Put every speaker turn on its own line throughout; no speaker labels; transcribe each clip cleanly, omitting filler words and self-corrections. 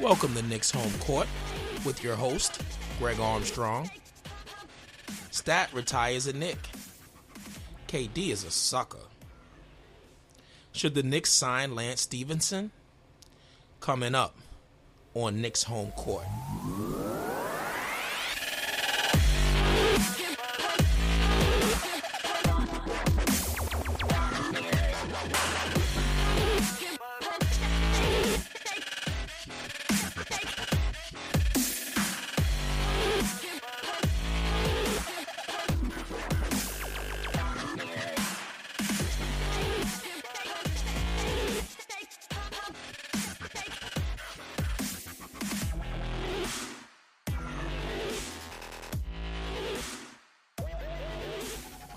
Welcome to Knicks Home Court with your host, Greg Armstrong. Stat retires a Knick. KD is a sucker. Should the Knicks sign Lance Stevenson? Coming up on Knicks Home Court.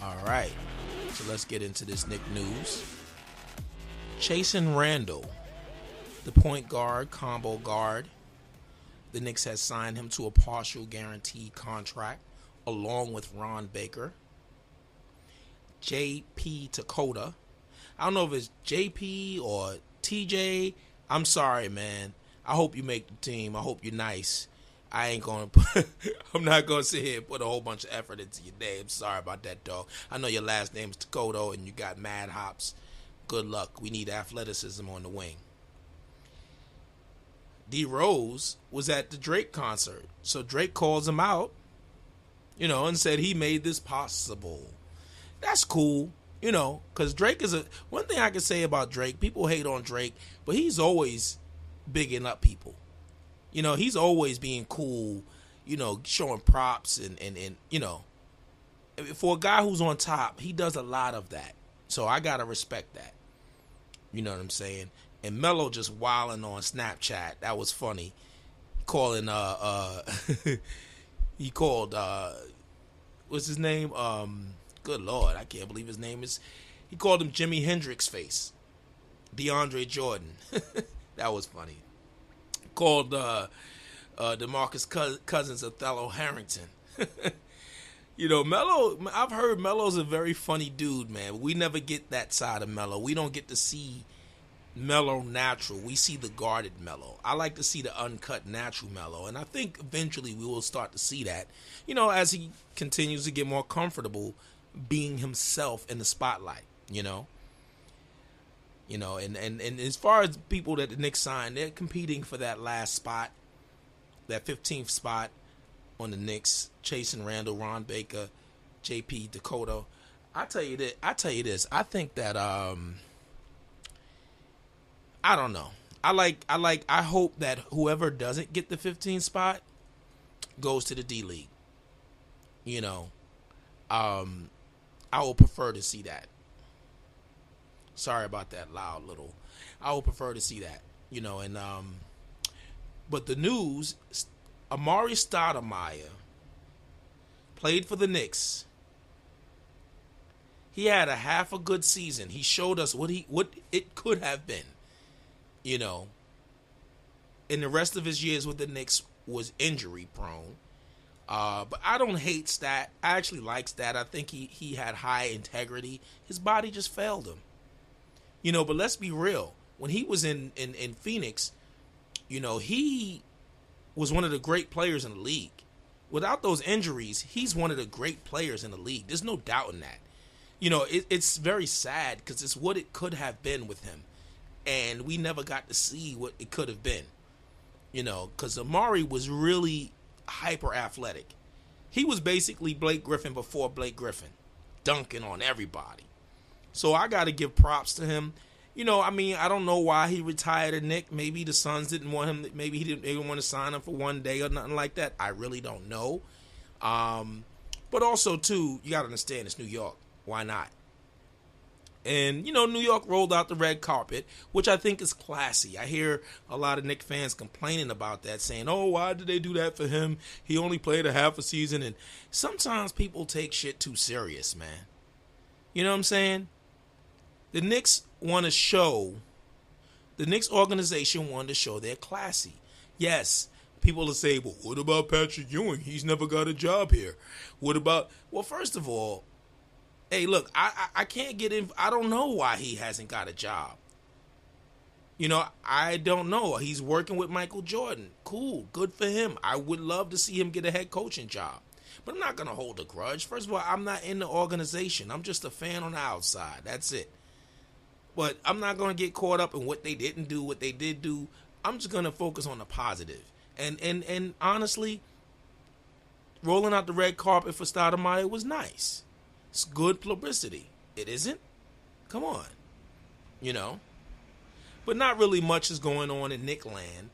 Alright, so let's get into this Knick news. Chasing Randle, the point guard, combo guard. The Knicks has signed him to a partial guaranteed contract along with Ron Baker. JP Dakota. I don't know if it's JP or TJ. I'm sorry, man. I hope you make the team. I hope you're nice. I'm not going to sit here and put a whole bunch of effort into your name. Sorry about that, dog. I know your last name's Dakota and you got mad hops. Good luck. We need athleticism on the wing. D. Rose was at the Drake concert. So Drake calls him out, and said he made this possible. That's cool, because Drake is one thing I can say about Drake, people hate on Drake, but he's always bigging up people. He's always being cool, showing props and for a guy who's on top, he does a lot of that. So I got to respect that. You know what I'm saying? And Melo just wilding on Snapchat. That was funny. Calling, he called, what's his name? Good Lord, I can't believe his name is. He called him Jimi Hendrix face. DeAndre Jordan. That was funny. Called DeMarcus Cousins Othello Harrington. Melo, I've heard Melo's a very funny dude, man. We never get that side of Melo. We don't get to see Melo natural. We see the guarded Melo. I like to see the uncut natural Melo, and I think eventually we will start to see that, as he continues to get more comfortable being himself in the spotlight, and as far as people that the Knicks signed, they're competing for that last spot, that 15th spot on the Knicks, chasing Randle, Ron Baker, JP Dakota. I tell you this. I think that I don't know. I hope that whoever doesn't get the 15th spot goes to the D League. I would prefer to see that. Sorry about that loud little. I would prefer to see that, but the news, Amari Stoudemire played for the Knicks. He had a half a good season. He showed us what it could have been, and the rest of his years with the Knicks was injury prone. But I don't hate Stat. I actually like Stat. I think he had high integrity. His body just failed him. But let's be real. When he was in Phoenix, he was one of the great players in the league. Without those injuries, he's one of the great players in the league. There's no doubt in that. It's very sad because it's what it could have been with him. And we never got to see what it could have been. Because Amari was really hyper athletic. He was basically Blake Griffin before Blake Griffin, dunking on everybody. So I got to give props to him. I don't know why he retired a Knick. Maybe the Suns didn't want him. Maybe he didn't even want to sign him for one day or nothing like that. I really don't know. But also, too, you got to understand it's New York. Why not? And, New York rolled out the red carpet, which I think is classy. I hear a lot of Knicks fans complaining about that, saying, oh, why did they do that for him? He only played a half a season. And sometimes people take shit too serious, man. You know what I'm saying? The Knicks want to show, the Knicks organization wanted to show they're classy. Yes, people will say, well, what about Patrick Ewing? He's never got a job here. What about, well, first of all, hey, look, I can't get in. I don't know why he hasn't got a job. I don't know. He's working with Michael Jordan. Cool. Good for him. I would love to see him get a head coaching job. But I'm not going to hold a grudge. First of all, I'm not in the organization. I'm just a fan on the outside. That's it. But I'm not going to get caught up in what they didn't do, what they did do. I'm just going to focus on the positive. And honestly, rolling out the red carpet for Stoudemire was nice. It's good publicity. It isn't? Come on. But not really much is going on in Knick land.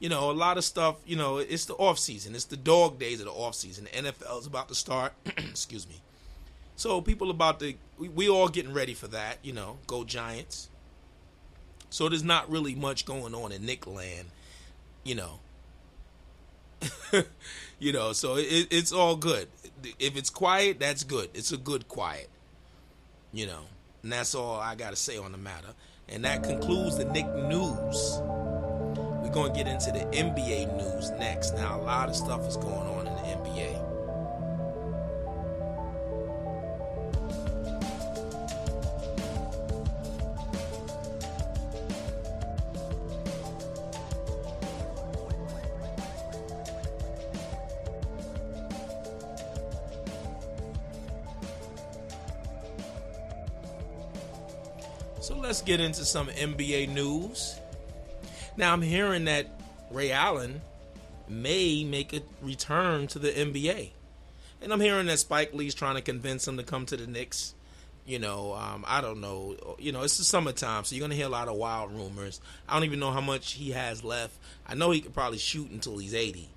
A lot of stuff, it's the off season. It's the dog days of the off season. The NFL is about to start. Excuse me. So people we all getting ready for that, go Giants. So there's not really much going on in Knick land, so it's all good. If it's quiet, that's good. It's a good quiet, and that's all I got to say on the matter. And that concludes the Knick news. We're going to get into the NBA news next. Now, a lot of stuff is going on in the NBA. So let's get into some NBA news. Now I'm hearing that Ray Allen may make a return to the NBA. And I'm hearing that Spike Lee's trying to convince him to come to the Knicks. I don't know. It's the summertime, so you're going to hear a lot of wild rumors. I don't even know how much he has left. I know he could probably shoot until he's 80.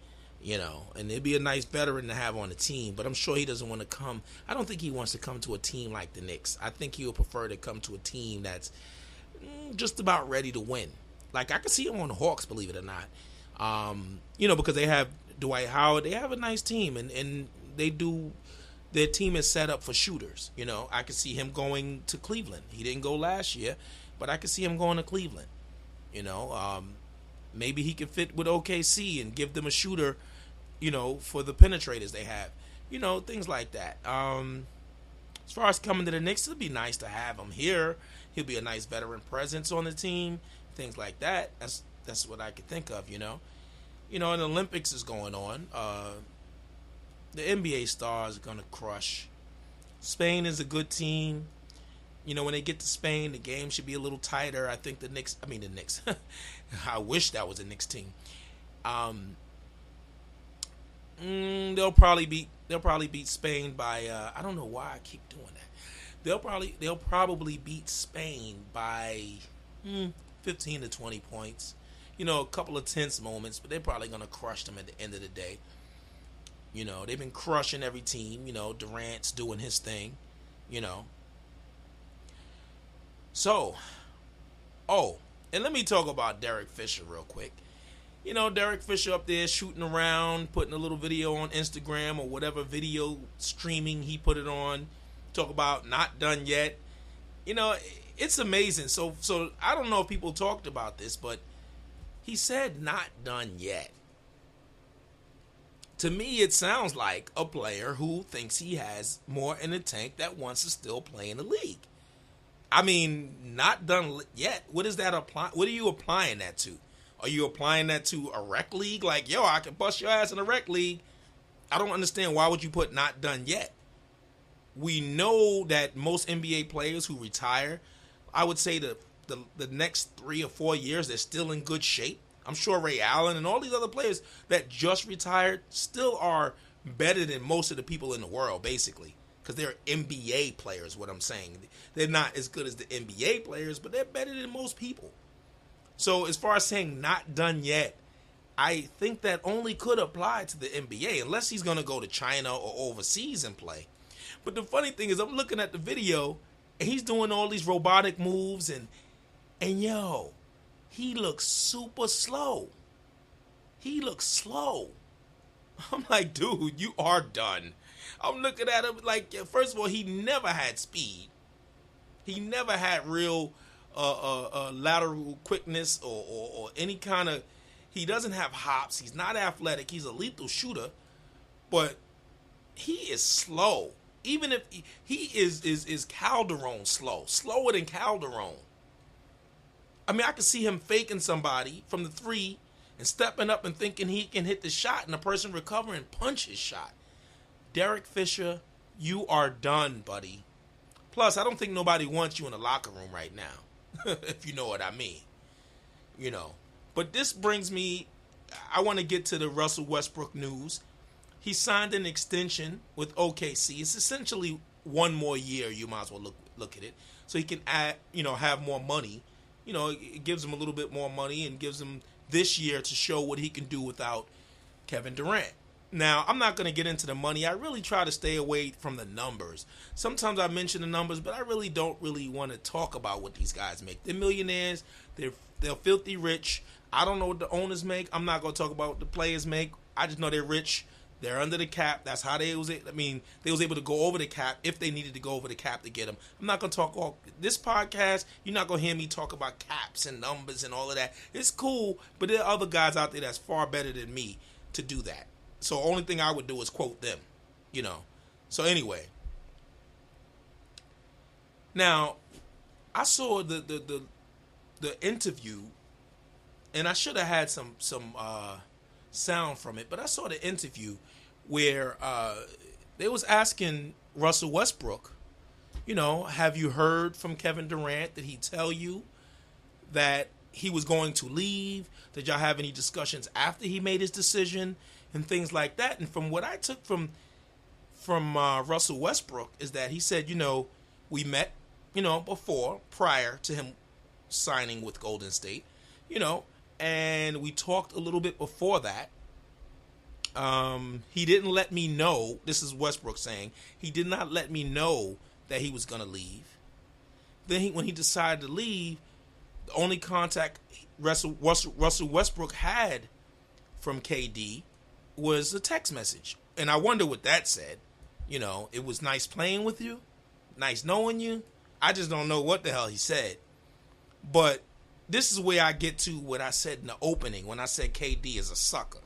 And it'd be a nice veteran to have on the team, but I'm sure he doesn't want to come. I don't think he wants to come to a team like the Knicks. I think he would prefer to come to a team that's just about ready to win. Like, I could see him on the Hawks, believe it or not. Because they have Dwight Howard. They have a nice team, and their team is set up for shooters. I could see him going to Cleveland. He didn't go last year, but I could see him going to Cleveland. Maybe he could fit with OKC and give them a shooter, for the penetrators they have. Things like that. As far as coming to the Knicks, it'd be nice to have him here. He'll be a nice veteran presence on the team. Things like that. That's what I could think of, And the Olympics is going on. The NBA stars are going to crush. Spain is a good team. When they get to Spain, the game should be a little tighter. I think the Knicks. I wish that was a Knicks team. They'll probably beat Spain by. I don't know why I keep doing that. They'll probably beat Spain by 15 to 20 points. A couple of tense moments, but they're probably gonna crush them at the end of the day. They've been crushing every team. Durant's doing his thing. So, and let me talk about Derek Fisher real quick. Derek Fisher up there shooting around, putting a little video on Instagram or whatever video streaming he put it on. Talk about not done yet. It's amazing. So I don't know if people talked about this, but he said not done yet. To me, it sounds like a player who thinks he has more in the tank that wants to still play in the league. Not done yet. What is that apply? What are you applying that to? Are you applying that to a rec league? Like, I can bust your ass in a rec league. I don't understand. Why would you put not done yet? We know that most NBA players who retire, I would say the next 3 or 4 years, they're still in good shape. I'm sure Ray Allen and all these other players that just retired still are better than most of the people in the world, basically. Because they're NBA players, what I'm saying. They're not as good as the NBA players, but they're better than most people. So as far as saying not done yet, I think that only could apply to the NBA, unless he's going to go to China or overseas and play. But the funny thing is, I'm looking at the video, and he's doing all these robotic moves, and he looks super slow. He looks slow. I'm like, dude, you are done. I'm looking at him like, first of all, he never had speed. He never had real lateral quickness or any kind of. He doesn't have hops. He's not athletic. He's a lethal shooter, but he is slow. Even if he is Calderon slow, slower than Calderon. I mean, I could see him faking somebody from the three and stepping up and thinking he can hit the shot, and the person recover and punch his shot. Derek Fisher, you are done, buddy. Plus, I don't think nobody wants you in the locker room right now, if you know what I mean. You know. But this brings me, I want to get to the Russell Westbrook news. He signed an extension with OKC. It's essentially one more year. You might as well look at it. So he can add, have more money. It gives him a little bit more money and gives him this year to show what he can do without Kevin Durant. Now, I'm not going to get into the money. I really try to stay away from the numbers. Sometimes I mention the numbers, but I really don't want to talk about what these guys make. They're millionaires. They're filthy rich. I don't know what the owners make. I'm not going to talk about what the players make. I just know they're rich. They're under the cap. That's how they was able to go over the cap if they needed to go over the cap to get them. I'm not going to talk all this podcast. You're not going to hear me talk about caps and numbers and all of that. It's cool, but there are other guys out there that's far better than me to do that. So the only thing I would do is quote them, So anyway, now I saw the interview, and I should have had some sound from it, but I saw the interview where they was asking Russell Westbrook, have you heard from Kevin Durant? Did he tell you that he was going to leave? Did y'all have any discussions after he made his decision and things like that? And from what I took from Russell Westbrook is that he said, we met, prior to him signing with Golden State, and we talked a little bit before that. He didn't let me know. This is Westbrook saying he did not let me know that he was going to leave. Then when he decided to leave, the only contact Russell Westbrook had from KD was a text message. And I wonder what that said. It was nice playing with you, nice knowing you. I just don't know what the hell he said. But this is where I get to what I said in the opening when I said KD is a sucker.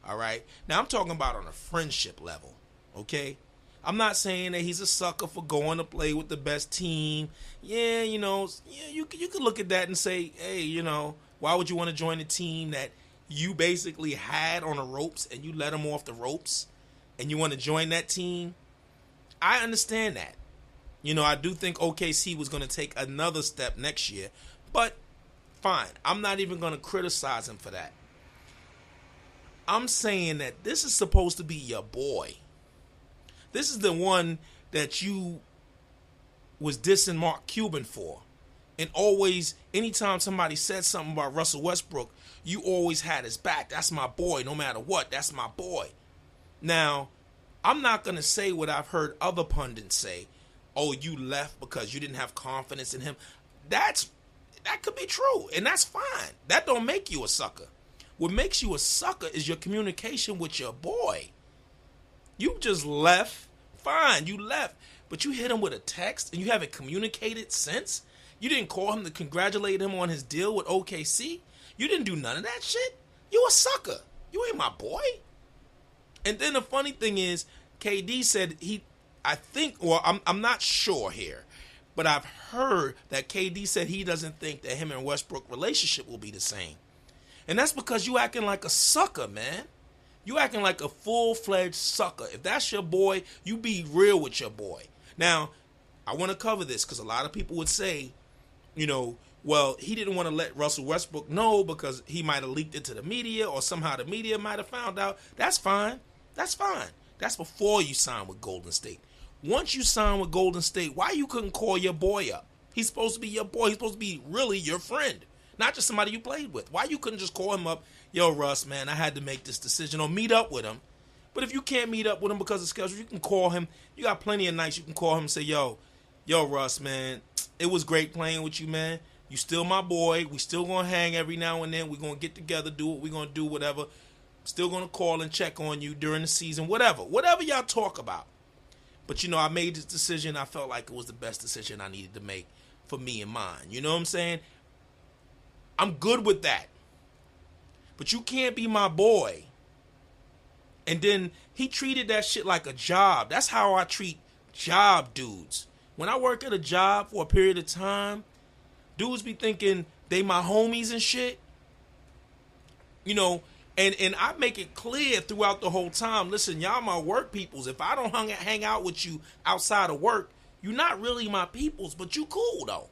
All right? Now, I'm talking about on a friendship level, okay? I'm not saying that he's a sucker for going to play with the best team. Yeah, you could look at that and say, hey, why would you want to join a team that you basically had on the ropes and you let them off the ropes and you want to join that team? I understand that. I do think OKC was going to take another step next year, but fine. I'm not even going to criticize him for that. I'm saying that this is supposed to be your boy. This is the one that you was dissing Mark Cuban for. And always, anytime somebody said something about Russell Westbrook, you always had his back. That's my boy, no matter what. That's my boy. Now, I'm not going to say what I've heard other pundits say. Oh, you left because you didn't have confidence in him. That could be true, and that's fine. That don't make you a sucker. What makes you a sucker is your communication with your boy. You just left. Fine, you left. But you hit him with a text, and you haven't communicated since? You didn't call him to congratulate him on his deal with OKC? You didn't do none of that shit? You a sucker. You ain't my boy. And then the funny thing is, KD said I'm not sure here, but I've heard that KD said he doesn't think that him and Westbrook relationship will be the same. And that's because you acting like a sucker, man. You acting like a full-fledged sucker. If that's your boy, you be real with your boy. Now, I want to cover this because a lot of people would say, well, he didn't want to let Russell Westbrook know because he might have leaked it to the media or somehow the media might have found out. That's fine. That's fine. That's before you sign with Golden State. Once you sign with Golden State, why you couldn't call your boy up? He's supposed to be your boy. He's supposed to be really your friend, not just somebody you played with. Why you couldn't just call him up? Yo, Russ, man, I had to make this decision, or meet up with him. But if you can't meet up with him because of schedule, you can call him. You got plenty of nights you can call him and say, yo, Russ, man, it was great playing with you, man. You still my boy. We still going to hang every now and then. We're going to get together, do what we're going to do, whatever. Still going to call and check on you during the season, whatever. Whatever y'all talk about. But, I made this decision. I felt like it was the best decision I needed to make for me and mine. You know what I'm saying? I'm good with that. But you can't be my boy. And then he treated that shit like a job. That's how I treat job dudes. When I work at a job for a period of time, dudes be thinking they my homies and shit. You know, and I make it clear throughout the whole time, listen, y'all my work peoples. If I don't hang out with you outside of work, you're not really my peoples, but you cool though.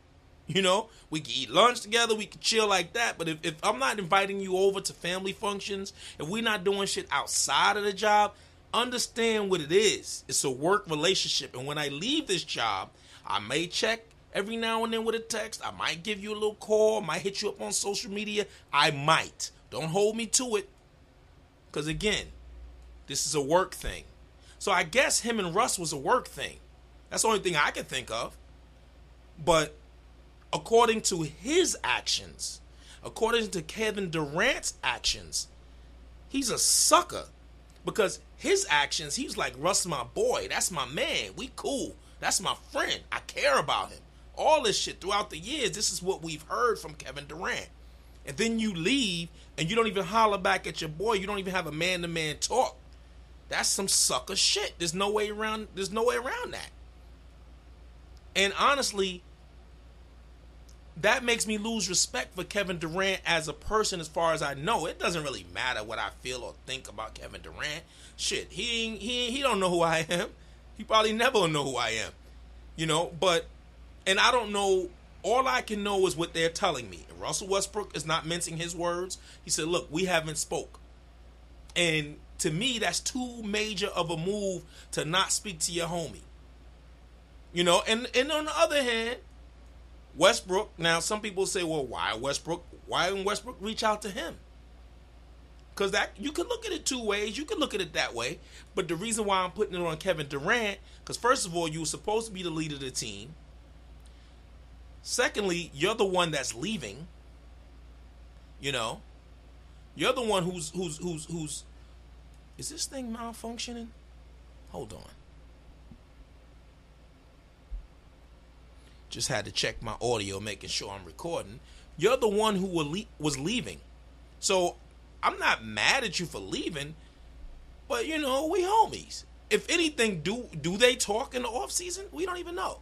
You know, we can eat lunch together, we can chill like that. But if I'm not inviting you over to family functions, if we're not doing shit outside of the job, understand what it is. It's a work relationship. And when I leave this job, I may check every now and then with a text. I might give you a little call. I might hit you up on social media. I might. Don't hold me to it. Because again, this is a work thing. So I guess him and Russ was a work thing. That's the only thing I can think of. But according to his actions, according to Kevin Durant's actions, he's a sucker. Because his actions, he's like, Russ my boy. That's my man. We cool. That's my friend. I care about him. All this shit throughout the years, this is what we've heard from Kevin Durant. And then you leave and you don't even holler back at your boy. You don't even have a man-to-man talk. That's some sucker shit. There's no way around that. And honestly, that makes me lose respect for Kevin Durant as a person as far as I know. It doesn't really matter what I feel or think about Kevin Durant. Shit, he don't know who I am. He probably never will know who I am. You know, and I don't know, all I can know is what they're telling me. And Russell Westbrook is not mincing his words. He said, look, we haven't spoke. And to me, that's too major of a move to not speak to your homie. You know, and on the other hand, Westbrook, now some people say, well, why didn't Westbrook reach out to him? Because that, you can look at it two ways. You can look at it that way. But the reason why I'm putting it on Kevin Durant, because first of all, you were supposed to be the leader of the team. Secondly, you're the one that's leaving. You know, you're the one who's. Is this thing malfunctioning? Hold on. Just had to check my audio, making sure I'm recording. You're the one who was leaving. So I'm not mad at you for leaving, but you know, we homies. If anything, do they talk in the off season? We don't even know.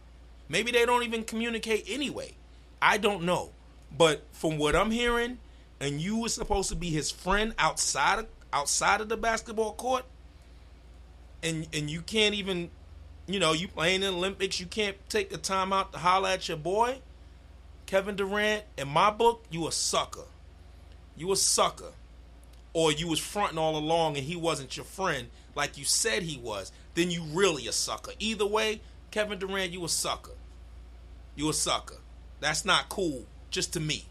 Maybe they don't even communicate anyway. I don't know. But from what I'm hearing, and you were supposed to be his friend outside of the basketball court, and you can't even, you know, you playing in the Olympics, you can't take the time out to holler at your boy, Kevin Durant. In my book, you a sucker. You a sucker. Or you was fronting all along and he wasn't your friend like you said he was. Then you really a sucker. Either way, Kevin Durant, you a sucker. You a sucker. That's not cool, just to me.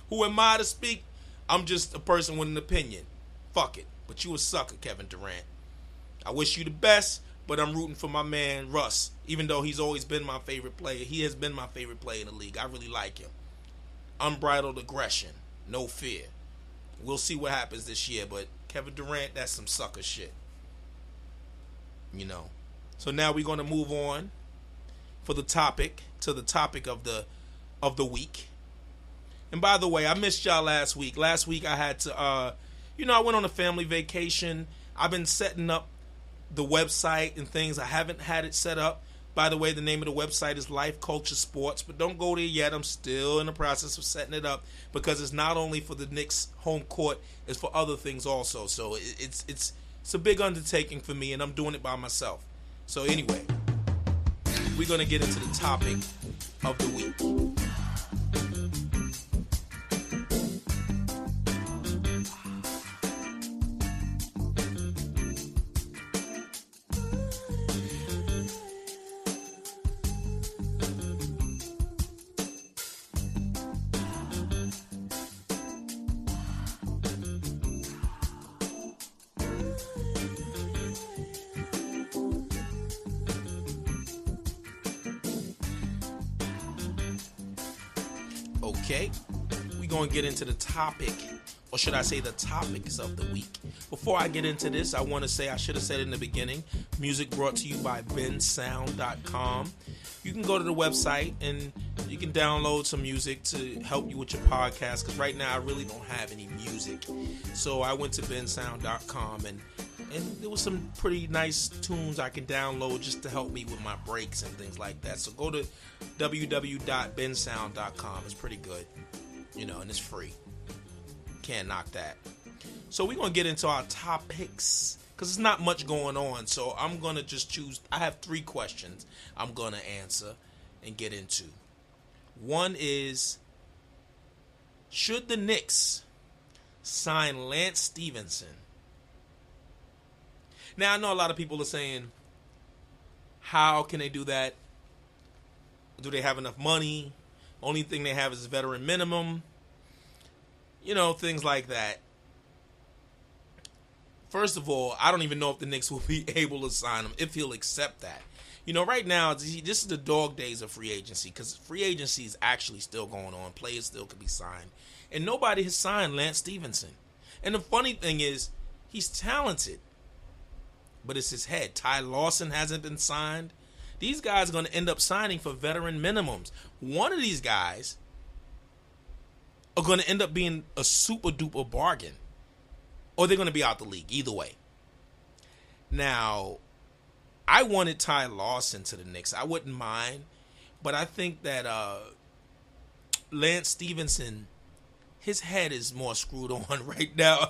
Who am I to speak? I'm just a person with an opinion. Fuck it. But you a sucker, Kevin Durant. I wish you the best, but I'm rooting for my man, Russ. Even though he's always been my favorite player. He has been my favorite player in the league. I really like him. Unbridled aggression. No fear. We'll see what happens this year, but Kevin Durant, that's some sucker shit. You know. So now we're going to move on to the topic of the week. And by the way, I missed y'all last week. Last week I had to I went on a family vacation. I've been setting up the website and things. I haven't had it set up. By the way, the name of the website is Life Culture Sports, but don't go there yet. I'm still in the process of setting it up because it's not only for the Knicks home court, it's for other things also. So it's a big undertaking for me, and I'm doing it by myself. So anyway, we're going to get into the topic of the week. Okay, we're going to get into the topic, or should I say the topics of the week. Before I get into this, I want to say, I should have said in the beginning, music brought to you by bensound.com. You can go to the website and you can download some music to help you with your podcast, because right now I really don't have any music. So I went to bensound.com and there was some pretty nice tunes I can download just to help me with my breaks and things like that. So go to www.bensound.com. It's pretty good. and it's free. Can't knock that. So we're going to get into our topics because there's not much going on. So I'm going to just choose. I have 3 questions I'm going to answer and get into. One is, should the Knicks sign Lance Stevenson? Now, I know a lot of people are saying, how can they do that? Do they have enough money? Only thing they have is veteran minimum. Things like that. First of all, I don't even know if the Knicks will be able to sign him, if he'll accept that. Right now, this is the dog days of free agency, because free agency is actually still going on. Players still could be signed. And nobody has signed Lance Stevenson. And the funny thing is, he's talented, but it's his head. Ty Lawson hasn't been signed. These guys are going to end up signing for veteran minimums. One of these guys are going to end up being a super duper bargain, or they're going to be out the league. Either way. Now, I wanted Ty Lawson to the Knicks. I wouldn't mind, but I think that Lance Stevenson, his head is more screwed on right now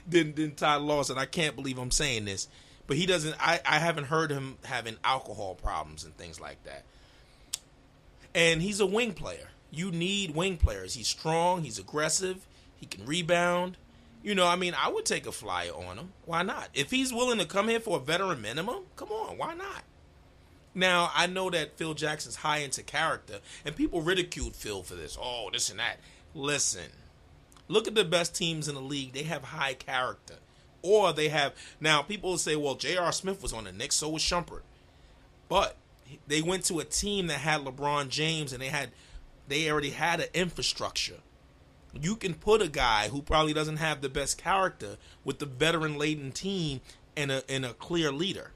than Ty Lawson. I can't believe I'm saying this, but he doesn't. I haven't heard him having alcohol problems and things like that. And he's a wing player. You need wing players. He's strong. He's aggressive. He can rebound. I would take a flyer on him. Why not? If he's willing to come here for a veteran minimum, come on, why not? Now, I know that Phil Jackson's high into character, and people ridiculed Phil for this. Oh, this and that. Listen, look at the best teams in the league. They have high character. Or they have, now people will say, well, J.R. Smith was on the Knicks, so was Shumpert. But they went to a team that had LeBron James, and they already had an infrastructure. You can put a guy who probably doesn't have the best character with the veteran-laden team and a clear leader.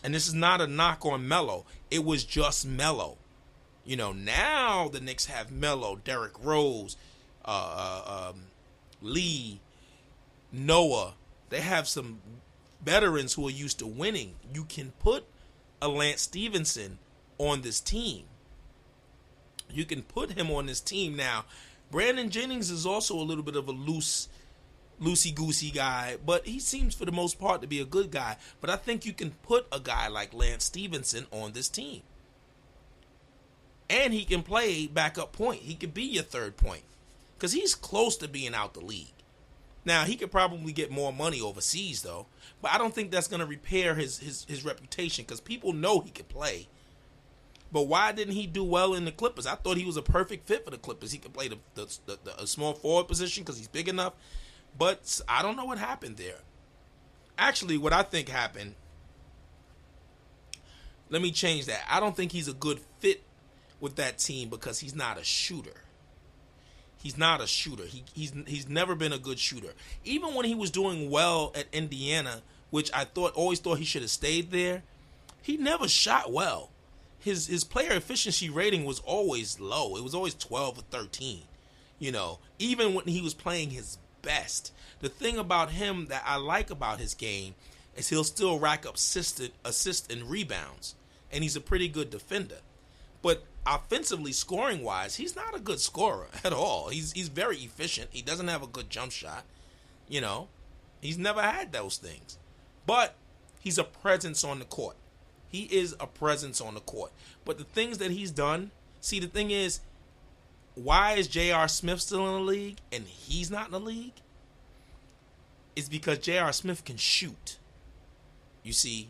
And this is not a knock on Melo. It was just Melo. Now the Knicks have Melo, Derrick Rose, Lee, Noah. They have some veterans who are used to winning. You can put a Lance Stevenson on this team. You can put him on this team now. Brandon Jennings is also a little bit of a loosey-goosey guy, but he seems for the most part to be a good guy. But I think you can put a guy like Lance Stevenson on this team. And he can play backup point. He could be your third point because he's close to being out the league. Now, he could probably get more money overseas, though, but I don't think that's going to repair his reputation because people know he can play. But why didn't he do well in the Clippers? I thought he was a perfect fit for the Clippers. He could play the small forward position because he's big enough. But I don't know what happened there. Actually, what I think happened, let me change that. I don't think he's a good fit with that team because he's not a shooter. He's not a shooter. He's never been a good shooter. Even when he was doing well at Indiana, which I always thought he should have stayed there, he never shot well. His player efficiency rating was always low. It was always 12 or 13. Even when he was playing his best. The thing about him that I like about his game is he'll still rack up assists and rebounds. And he's a pretty good defender. But offensively, scoring-wise, he's not a good scorer at all. He's very efficient. He doesn't have a good jump shot. He's never had those things. But he's a presence on the court. He is a presence on the court. But the things that he's done, see, the thing is, why is J.R. Smith still in the league and he's not in the league? It's because J.R. Smith can shoot. You see?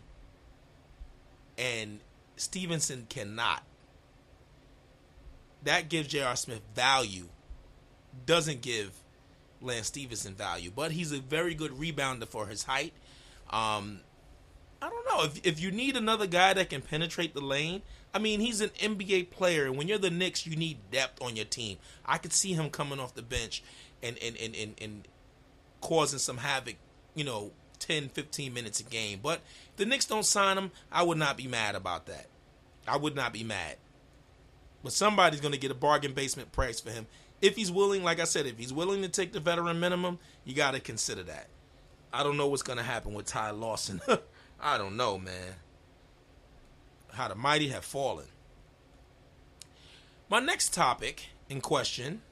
And Stevenson cannot. That gives J.R. Smith value. Doesn't give Lance Stevenson value. But he's a very good rebounder for his height. I don't know. If you need another guy that can penetrate the lane, he's an NBA player. And when you're the Knicks, you need depth on your team. I could see him coming off the bench and causing some havoc, 10, 15 minutes a game. But if the Knicks don't sign him, I would not be mad about that. I would not be mad. But somebody's going to get a bargain basement price for him. If he's willing, like I said, if he's willing to take the veteran minimum, you got to consider that. I don't know what's going to happen with Ty Lawson. I don't know, man. How the mighty have fallen. My next topic in question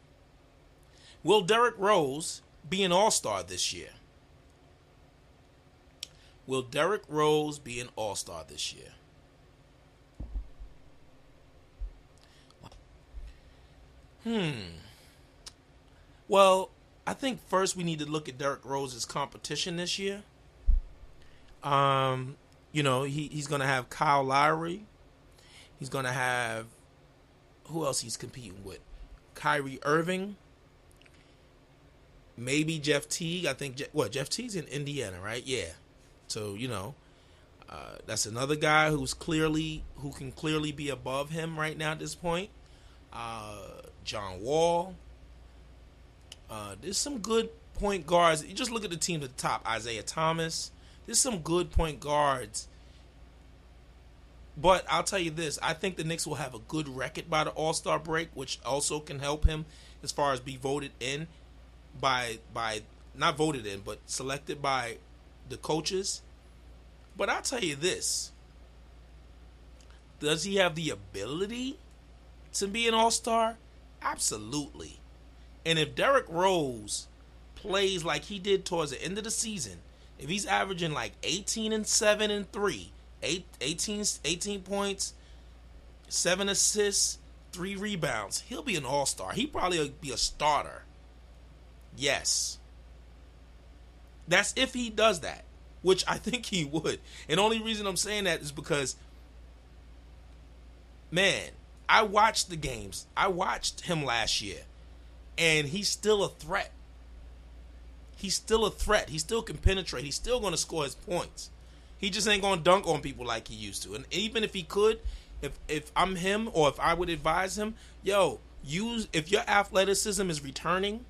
Will Derrick Rose be an all-star this year? Will Derrick Rose be an all-star this year? Well, I think first we need to look at Derrick Rose's competition this year. He's going to have Kyle Lowry. He's going to have, who else he's competing with? Kyrie Irving. Maybe Jeff Teague. I think, Jeff Teague's in Indiana, right? Yeah. So, that's another guy who can clearly be above him right now at this point. John Wall. There's some good point guards. You just look at the team at the top. Isaiah Thomas. There's some good point guards. But I'll tell you this. I think the Knicks will have a good record by the All-Star break, which also can help him as far as be voted in by not voted in, but selected by the coaches. But I'll tell you this. Does he have the ability to be an All-Star? Absolutely. And if Derrick Rose plays like he did towards the end of the season, if he's averaging like 18 and 7 and 3, 18 points, 7 assists, 3 rebounds, he'll be an all-star. He probably will be a starter. Yes. That's if he does that, which I think he would. And the only reason I'm saying that is because, man, I watched the games. I watched him last year. And he's still a threat. He's still a threat. He still can penetrate. He's still going to score his points. He just ain't going to dunk on people like he used to. And even if he could, if I'm him or if I would advise him, if your athleticism is returning,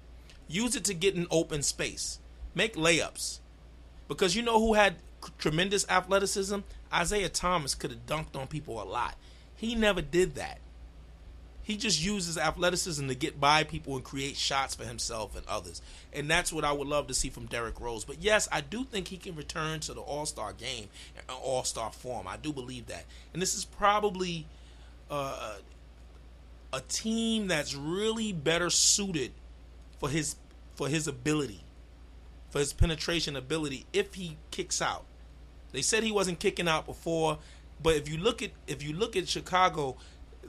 use it to get in open space. Make layups. Because you know who had tremendous athleticism? Isaiah Thomas could have dunked on people a lot. He never did that. He just uses athleticism to get by people and create shots for himself and others. And that's what I would love to see from Derrick Rose. But yes, I do think he can return to the All-Star game, All-Star form. I do believe that. And this is probably a team that's really better suited for his ability, for his penetration ability if he kicks out. They said he wasn't kicking out before, but if you look at Chicago,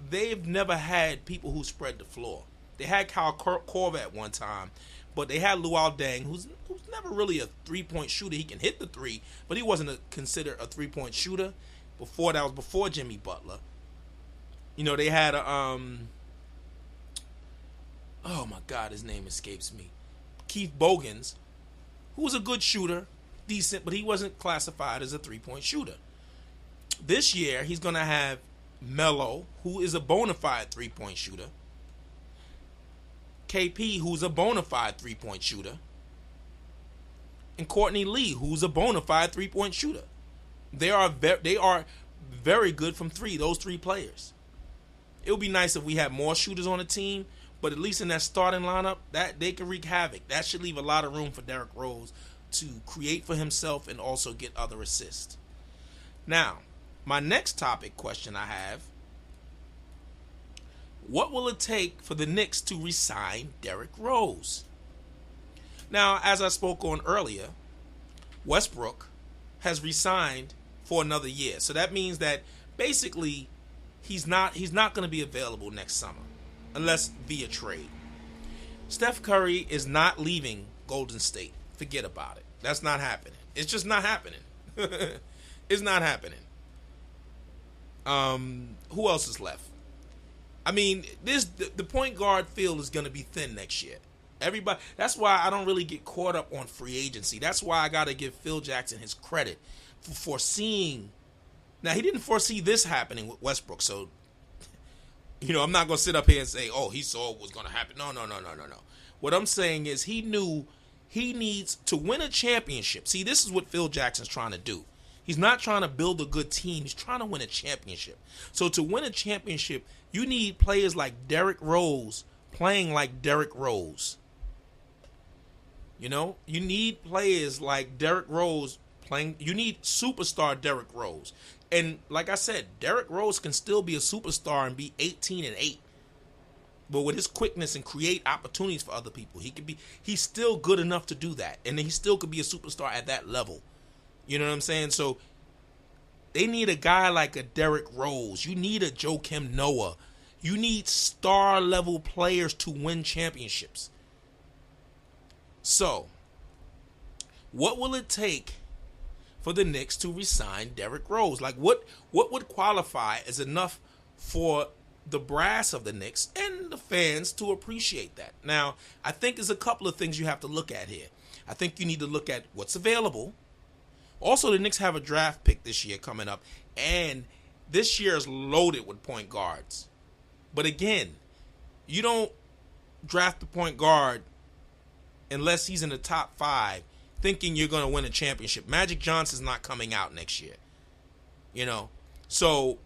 they've never had people who spread the floor. They had Kyle Korver one time, but they had Luol Deng, who's never really a three-point shooter. He can hit the three, but he wasn't considered a three-point shooter. That was before Jimmy Butler. They had oh my God, his name escapes me. Keith Bogans, who was a good shooter, decent, but he wasn't classified as a three-point shooter. This year, he's going to have Melo, who is a bona fide three-point shooter. KP, who's a bona fide three-point shooter. And Courtney Lee, who's a bona fide three-point shooter. They are very good from three, those three players. It would be nice if we had more shooters on the team, but at least in that starting lineup, that they can wreak havoc. That should leave a lot of room for Derrick Rose to create for himself and also get other assists. Now, my next topic question I have, what will it take for the Knicks to re-sign Derrick Rose? Now, as I spoke on earlier, Westbrook has re-signed for another year. So that means that basically he's not going to be available next summer unless via trade. Steph Curry is not leaving Golden State. Forget about it. That's not happening. It's just not happening. It's not happening. Who else is left? I mean, the point guard field is going to be thin next year. Everybody. That's why I don't really get caught up on free agency. That's why I got to give Phil Jackson his credit for foreseeing. Now, he didn't foresee this happening with Westbrook, so I'm not going to sit up here and say, "Oh, he saw what was going to happen." No. What I'm saying is he knew he needs to win a championship. See, this is what Phil Jackson's trying to do. He's not trying to build a good team. He's trying to win a championship. So to win a championship, you need players like Derrick Rose playing like Derrick Rose. You need players like Derrick Rose playing. You need superstar Derrick Rose. And like I said, Derrick Rose can still be a superstar and be 18 and 8. but with his quickness and create opportunities for other people, he's still good enough to do that, and he still could be a superstar at that level. You know what I'm saying? So they need a guy like a Derrick Rose. You need a Joakim Noah. You need star level players to win championships. So, what will it take for the Knicks to re-sign Derrick Rose? Like, what would qualify as enough for the brass of the Knicks and the fans to appreciate that? Now, I think there's a couple of things you have to look at here. I think you need to look at what's available. Also, the Knicks have a draft pick this year coming up, and this year is loaded with point guards. But again, you don't draft the point guard unless he's in the top 5 thinking you're going to win a championship. Magic Johnson's not coming out next year. You know? So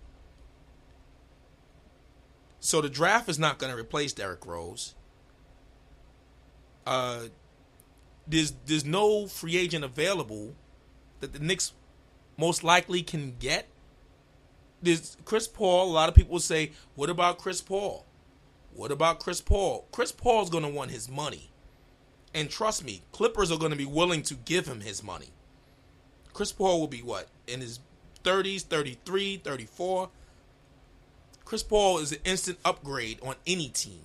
the draft is not going to replace Derrick Rose. There's no free agent available that the Knicks most likely can get. There's Chris Paul. A lot of people will say, what about Chris Paul? What about Chris Paul? Chris Paul's going to want his money. And trust me, Clippers are going to be willing to give him his money. Chris Paul will be what? In his 30s, 33, 34. Chris Paul is an instant upgrade on any team.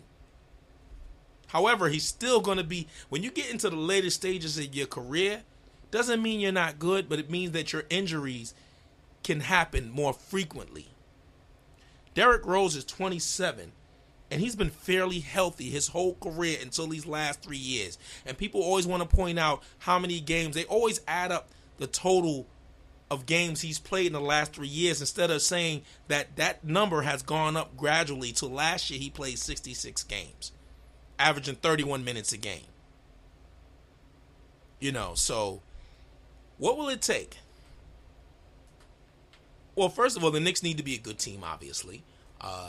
However, he's still going to be, when you get into the later stages of your career, doesn't mean you're not good, but it means that your injuries can happen more frequently. Derrick Rose is 27, and he's been fairly healthy his whole career until these last 3 years. And people always want to point out how many games. They always add up the total of games he's played in the last 3 years instead of saying that number has gone up gradually. To last year, he played 66 games, averaging 31 minutes a game. You know, so what will it take? Well, first of all, the Knicks need to be a good team, obviously.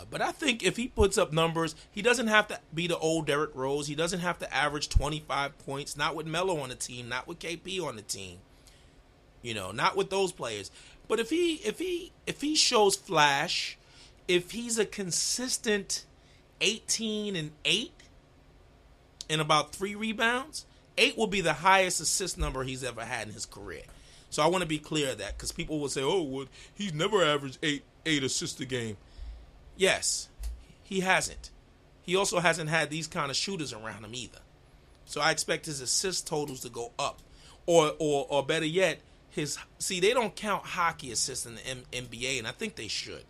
But I think if he puts up numbers, he doesn't have to be the old Derrick Rose. He doesn't have to average 25 points, not with Melo on the team, not with KP on the team. You know, not with those players. But if he shows flash, if he's a consistent 18 and 8 and about 3 rebounds, 8 will be the highest assist number he's ever had in his career. So I want to be clear of that, because people will say, oh, well, he's never averaged 8 assists a game. Yes, he hasn't. He also hasn't had these kind of shooters around him either. So I expect his assist totals to go up. Or better yet, they don't count hockey assists in the NBA, and I think they should.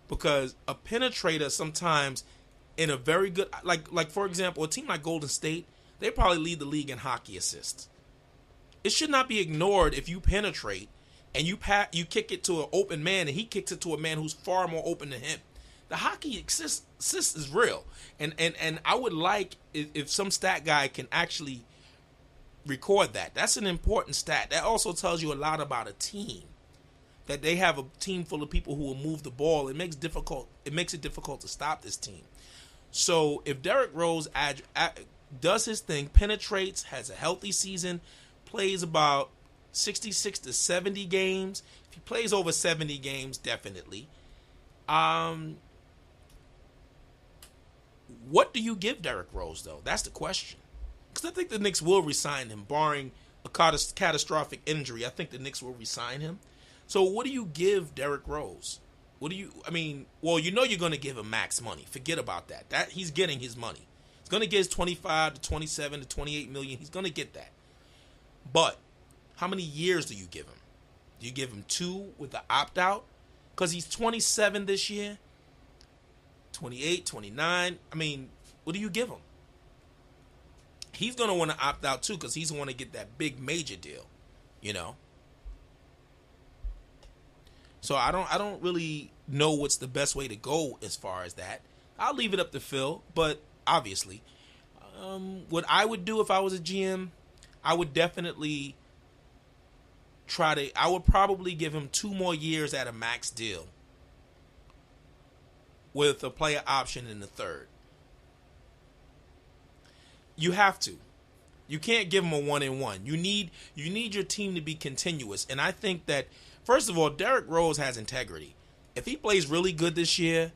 Because a penetrator sometimes in a very good, like for example, a team like Golden State, they probably lead the league in hockey assists. It should not be ignored if you penetrate and you kick it to an open man and he kicks it to a man who's far more open than him. The hockey assist is real. And I would like if some stat guy can actually record that. That's an important stat. That also tells you a lot about a team. That they have a team full of people who will move the ball. It makes it difficult to stop this team. So if Derrick Rose does his thing, penetrates, has a healthy season, plays about 66 to 70 games. If he plays over 70 games, definitely. What do you give Derrick Rose, though? That's the question. Because I think the Knicks will re-sign him, barring a catastrophic injury. I think the Knicks will re-sign him. So what do you give Derrick Rose? Well, you know you're going to give him max money. Forget about that. That he's getting his money. He's going to get his 25 to 27 to 28 million. He's going to get that. But how many years do you give him? Do you give him 2 with the opt-out? Because he's 27 this year, 28, 29. What do you give him? He's going to want to opt out too, because he's going to want to get that big major deal, you know? So I don't really know what's the best way to go as far as that. I'll leave it up to Phil, but obviously, what I would do if I was a GM, I would definitely I would probably give him 2 more years at a max deal with a player option in the 3rd. You have to. You can't give him a 1-and-1. You need your team to be continuous. And I think that, first of all, Derrick Rose has integrity. If he plays really good this year,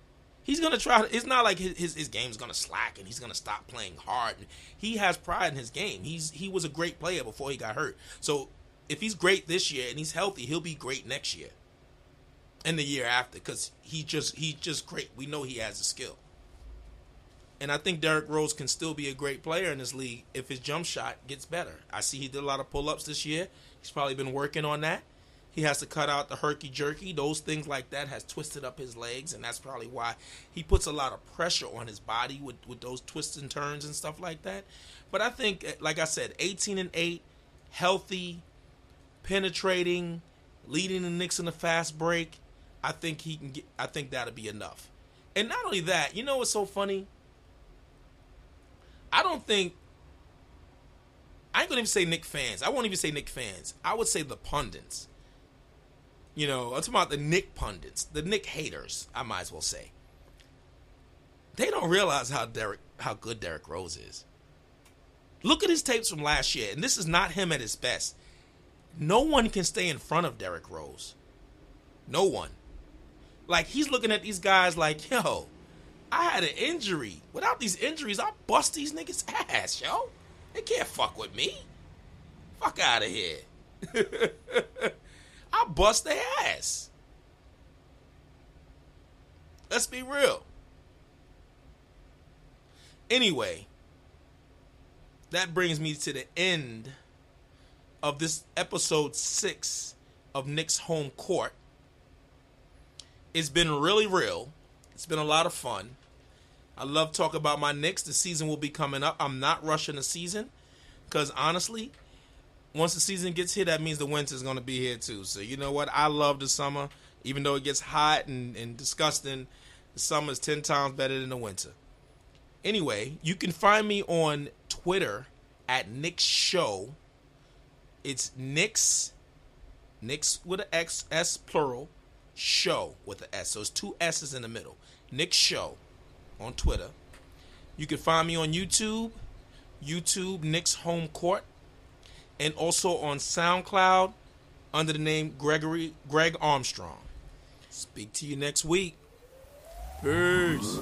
He's gonna try. It's not like his game's gonna slack and he's gonna stop playing hard. He has pride in his game. He was a great player before he got hurt. So if he's great this year and he's healthy, he'll be great next year and the year after because he's just great. We know he has the skill. And I think Derrick Rose can still be a great player in this league if his jump shot gets better. I see he did a lot of pull-ups this year. He's probably been working on that. He has to cut out the herky-jerky. Those things like that has twisted up his legs, and that's probably why he puts a lot of pressure on his body with those twists and turns and stuff like that. But I think, like I said, 18-8, healthy, penetrating, leading the Knicks in the fast break. I think he can get. I think that'll be enough. And not only that, you know what's so funny? I ain't gonna even say Knicks fans. I won't even say Knicks fans. I would say the pundits. You know, I'm talking about the Knicks pundits, the Knicks haters, I might as well say. They don't realize how good Derrick Rose is. Look at his tapes from last year, and this is not him at his best. No one can stay in front of Derrick Rose. No one. Like, he's looking at these guys like, yo, I had an injury. Without these injuries, I'll bust these niggas' ass, yo. They can't fuck with me. Fuck out of here. I'll bust their ass. Let's be real. Anyway, that brings me to the end of this episode 6 of Knicks Home Court. It's been really real. It's been a lot of fun. I love talking about my Knicks. The season will be coming up. I'm not rushing the season because honestly, once the season gets here, that means the winter's going to be here too. So you know what? I love the summer. Even though it gets hot and disgusting, the summer is 10 times better than the winter. Anyway, you can find me on Twitter at Knicks Show. It's Knicks with an X, S plural, Show with an S. So it's 2 S's in the middle. Knicks Show on Twitter. You can find me on YouTube Knicks Home Court, and also on SoundCloud under the name Greg Armstrong. Speak to you next week. Peace.